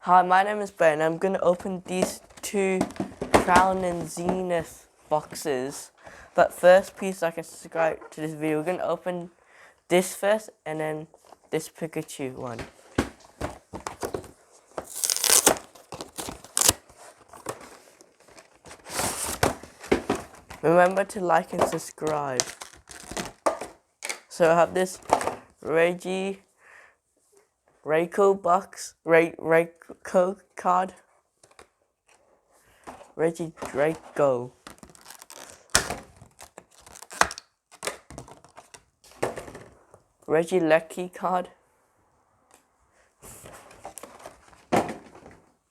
Hi, my name is Ben. I'm going to open these two Crown and Zenith boxes. But first, please like and subscribe to this video. We're going to open this first and then this Pikachu one. Remember to like and subscribe. So I have this Rayco box, Rayco card. Draco. Lecky card.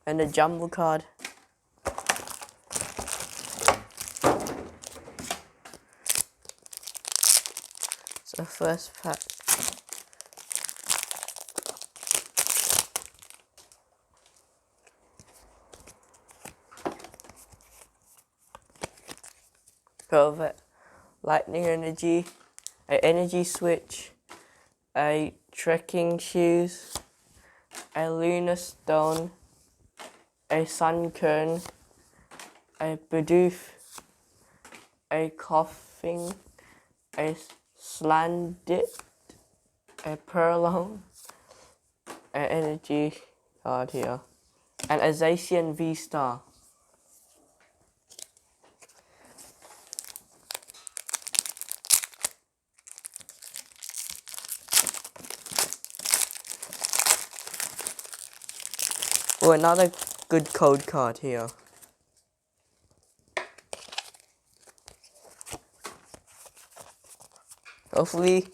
And a jumbo card. So first pack. Velvet, lightning energy, a energy switch, a trekking shoes, a lunar stone, a sun kern, a Bidoof, a coughing, a slandit, a Purloin, an energy card here, and a Zacian V-Star. Oh, another good code card here. Hopefully,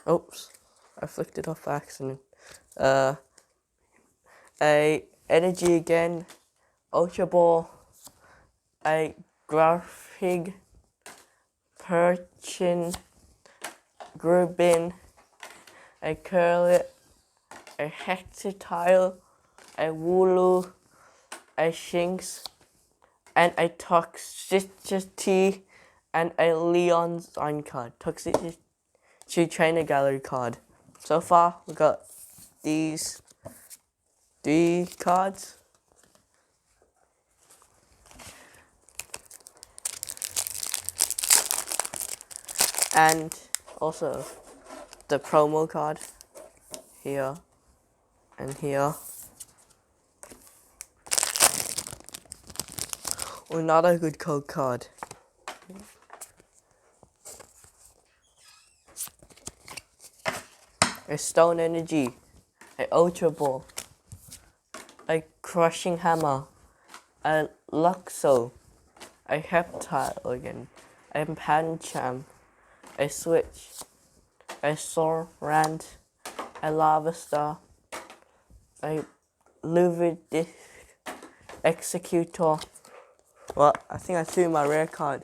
oops, I flicked it off by accident. A energy again, Ultra Ball, a Graphic, Perchin, Grubin, a Curlet, a Hexatile, a Wooloo, a Shinx, and a Toxicity, and a Leon's Sign card. Toxicity Trainer Gallery card. So far, we got these 3 cards. And also the promo card here and here. Another good code card. A Stone Energy, a Ultra Ball, a Crushing Hammer, a Luxo, a Heptile again, a Pancham, a Switch, a Sorant, a Lava Star, a Luvidic Executor. Well, I think I threw my rare card.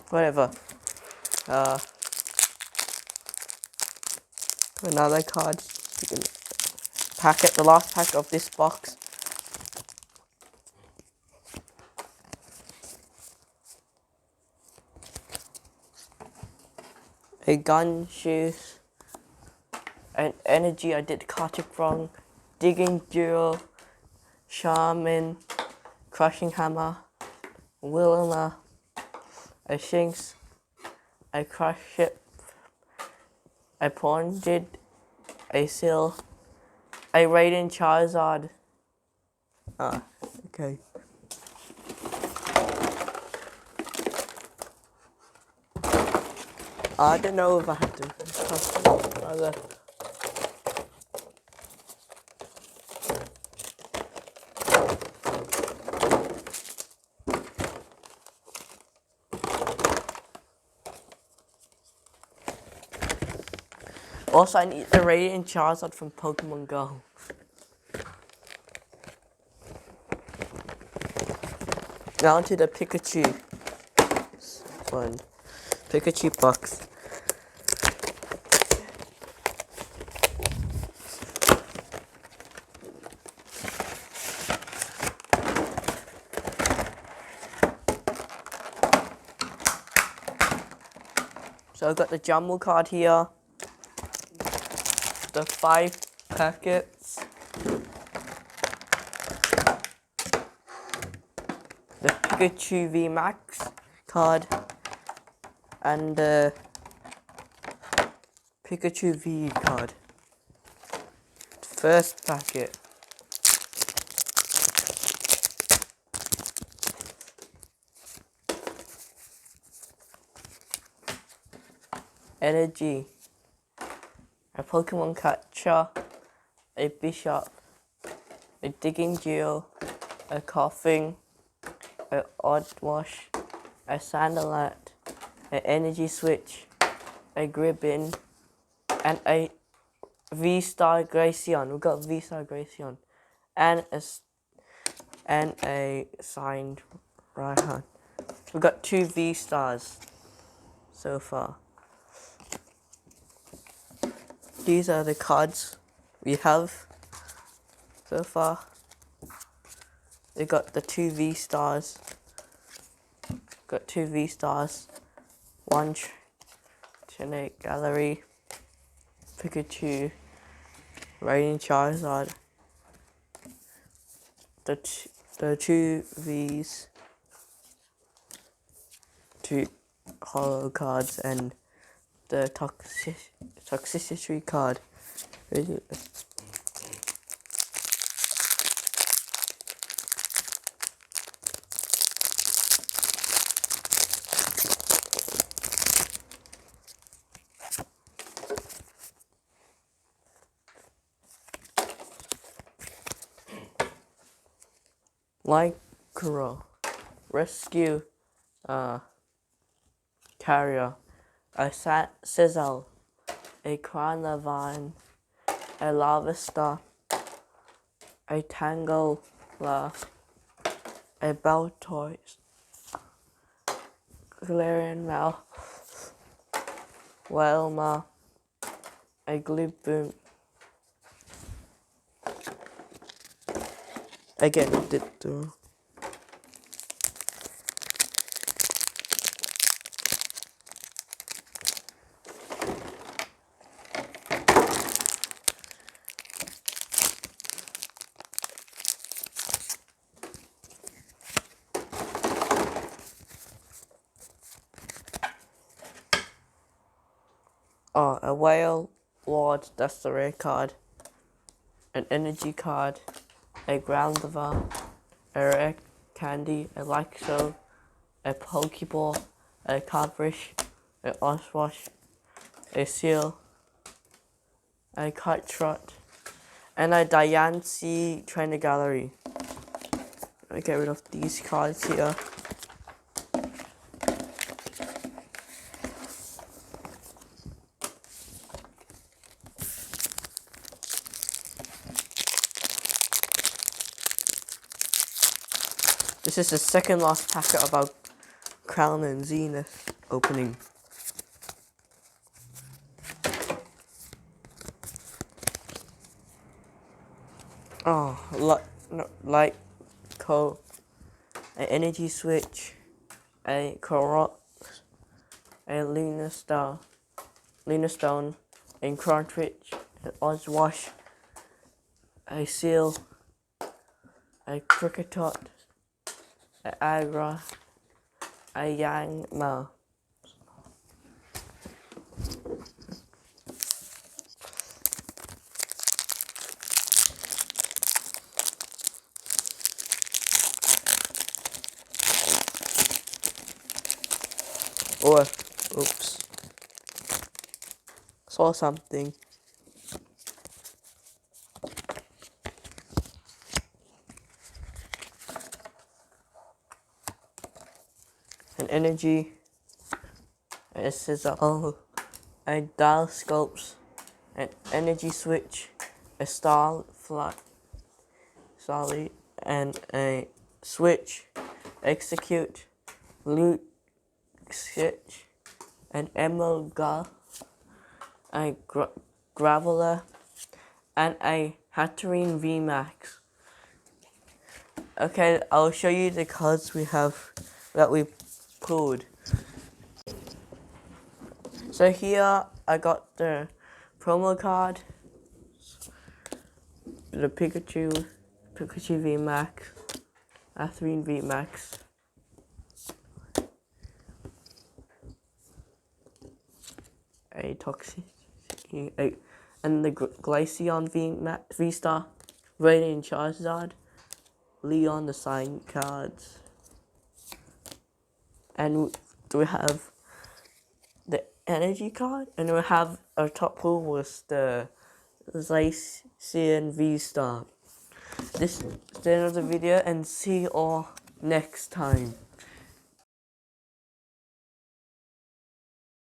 Whatever. Another card. Packet, the last pack of this box. A gun, shoes, an energy, I did Kartik wrong, digging duo, shaman, crushing hammer, Willina, a Shinx, a crush ship, a Pondid, a Seal, a Raiden Charizard. Okay. I don't know if I have to custom other. Also, I need the Radiant Charizard from Pokemon Go. Now onto the Pikachu one. Pikachu box. So I've got the jumbo card here, the 5 packets, the Pikachu V Max card, and the Pikachu V card. First packet. Energy. A Pokemon Catcher, a Bishop, a Digging Geo, a Coughing, a Odd Wash, a Salandit, an Energy Switch, a Gribbin, and a V-Star Glaceon. We've got V-Star Glaceon, and a signed Raihan. We've got 2 V-Stars so far. These are the cards we have so far. We got the 2 V-Stars. Got 2 V-Stars. 1 Trinate Gallery. Pikachu. Raining Charizard. The 2 Vs. 2 holo cards and the toxicity card. Lycra, Rescue, Carrier, a Sizzle, a Crown Zenith, a Lava Star, a Tangela, a Beltoise, Galarian Mal, Welma, a Glibboom. Again, did the a Whale Lord, that's the rare card, an Energy card, a Groundivar, a Rare Candy, a Lyxo, a Pokeball, a Cardfish, a Oswash, a Seal, a Cutrot, and a Diancie Trainer Gallery. Let me get rid of these cards here. This is the second last packet of our Crown Zenith opening. Light Co, an Energy Switch, a Korok, a Lunar Stone, a Cartridge, an Oswash, a Seal, a Cricketot, an Agra, a Yangma. Or, oops, saw something. An Energy, a Sizzle, a Dial Scopes, an Energy Switch, a Starflight, and a Switch, Execute, Loot Switch, an Emolga, a Graveler, and a Hatterene VMAX. Okay, I'll show you the cards we have that we pulled. So So here I got the promo card, the Pikachu VMAX, Athrine VMAX, a Toxic, and the Glaceon V-Star, Radiant Charizard, Leon the sign cards, and we have the energy card, and we have our top pull was the Zacian V-Star. This is the end of the video, and see you all next time.